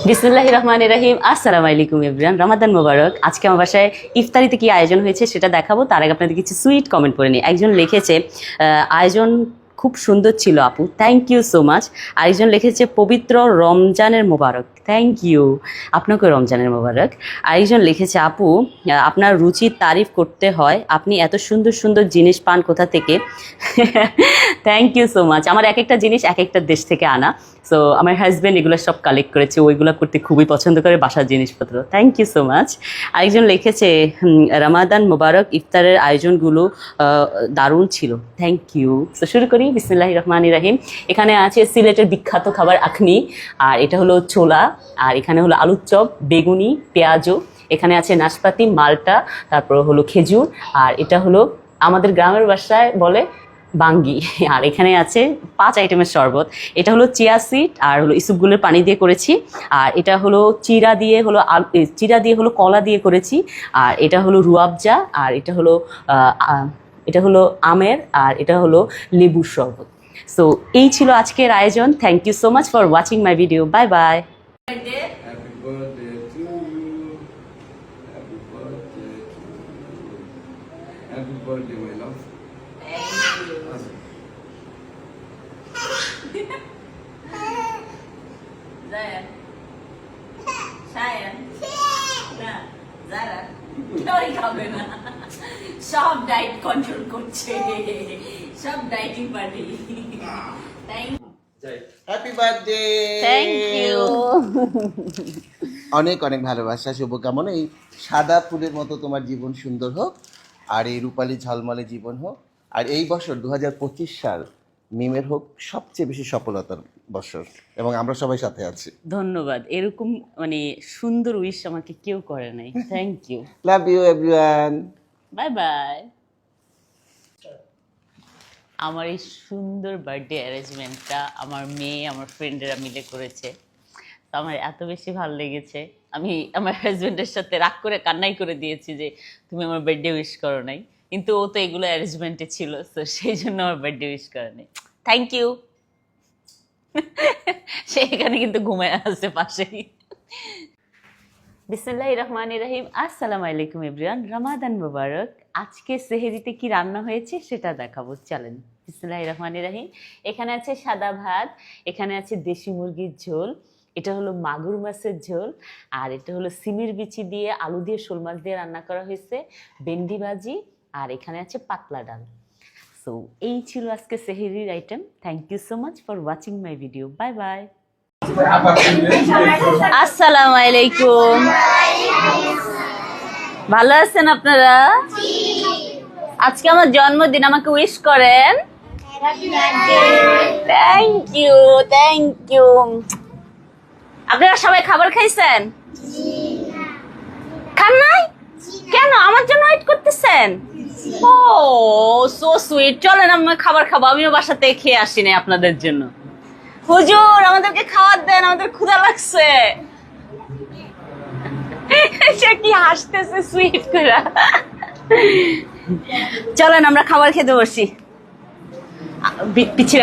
বিসমিল্লাহির রহমানির রহিম। আসসালামু আলাইকুম এভরিওয়ান, রমাদান মোবারক। আজকে আমার বাসায় ইফতারিতে কি আয়োজন হয়েছে সেটা দেখাবো। তার আগে আপনাদের কিছু সুইট কমেন্ট করে নিই। একজন লিখেছে আয়োজন খুব সুন্দর ছিল আপু, থ্যাংক ইউ সো মাচ। আরেকজন লিখেছে পবিত্র রমজানের মোবারক, থ্যাংক ইউ, আপনাকে রমজানের মোবারক। আরেকজন লিখেছে আপু আপনার রুচির তারিফ করতে হয়, আপনি এত সুন্দর সুন্দর জিনিস পান কোথা থেকে? Thank you so much. আমার এক একটা জিনিস এক একটা দেশ থেকে আনা, সো আমার হাজব্যান্ড এগুলো সব কালেক্ট করেছে, ওইগুলো করতে খুবই পছন্দ করে, বাসার জিনিসপত্র। Thank you so much. আরেকজন লিখেছে রমাদান মোবারক, ইফতারের আয়োজনগুলো দারুণ ছিল, থ্যাংক ইউ। তো শুরু করি, বিসমিল্লাহির রহমানির রহিম। এখানে আছে সিলেটের বিখ্যাত খাবার আখনি, আর এটা হলো ছোলা, আর এখানে হলো আলুর চপ, বেগুনি, পেঁয়াজু, এখানে আছে নাশপাতি, মালটা, তারপর হলো খেজুর, আর এটা হলো আমাদের গ্রামের ভাষায় বলে বাঙ্গি। আর এখানে আছে 5 আইটেমের শরবত। এটা হলো চিয়া সিড আর হলো ইসুপগুলের পানি দিয়ে করেছি, আর এটা হলো চিরা দিয়ে হলো কলা দিয়ে করেছি, আর এটা হলো রুয়াবজা, আর এটা হলো আমের, আর এটা হলো লেবুর শরবত। সো এই ছিল আজকের আয়োজন। Thank you so much for watching my video. Bye bye. Happy birthday to you. Happy birthday to you. Happy birthday, my love. সব ডায়েট কন্ট্রোল করছে, সব dieting party. Happy birthday, thank you. অনেক অনেক ভালোবাসা, শুভকামনা। এই সাদা ফুলের মতো তোমার জীবন সুন্দর হোক, আর এই রূপালী ঝলমলে জীবন হোক। আর এই বছর 2025 সাল মিমের হোক সবচেয়ে বেশি সফলতার বছর, এবং আমরা সবাই সাথে আছি। ধন্যবাদ। এরকম মানে সুন্দর উইশ আমাকে কেউ করে নাই। Thank you. Love you everyone. Bye bye. আমার এই সুন্দর বার্থডে অ্যারেঞ্জমেন্টটা আমার মেয়ে আমার ফ্রেন্ডেরা মিলে করেছে, তো আমার এত বেশি ভালো লেগেছে। আমি আমার হাজব্যান্ডের সাথে রাগ করে কান্নাই করে দিয়েছি যে তুমি আমার বার্থডে উইশ করো নাই, কিন্তু ও তো এগুলো অ্যারেঞ্জমেন্টে ছিল, তো সেই জন্য আমার বার্থডে উইশ করে নাই। Thank you. সে এখানে কিন্তু ঘুমায় আসছে পাশেই। বিসমিল্লাহির রহমানির রহিম। আসসালামু আলাইকুম এভরিওয়ান, রমাদান মোবারক। আজকে সেহরিতে কি রান্না হয়েছে সেটা দেখাবো, চলেন। বিসমিল্লাহির রহমানির রহিম। এখানে আছে সাদা ভাত, এখানে আছে দেশি মুরগির ঝোল, এটা হলো মাগুর মাছের ঝোল, আর এটা হলো সিমের বিচি দিয়ে আলু দিয়ে শোল মাছ দিয়ে রান্না করা হয়েছে, ভেন্ডি ভাজি, আর এখানে আছে পাতলা ডাল। সো এই ছিল আজকে সেহরির item. Thank you so much for watching my video. Bye bye. আসসালামু আলাইকুম। ভালো আছেন আপনারা? আজকে আমার জন্মদিন, আমাকে উইশ করেন। Thank you, thank you. আপনারা সবাই খাবার খাইছেন? খান নাই? কেন আমার জন্য ওয়েট করতেছেন? ও সো সুইট। চলেন আমরা খাবার খাবো, আমিও বাসাতে খেয়ে আসি নাই আপনাদের জন্য। হুজুর আমাদেরকে খাবার দেন, আমাদের ক্ষুধা লাগছে। সে কি হাসতেছে সুইট করে। চলেন আমরা খাবার খেতে বসি। পিছিয়ে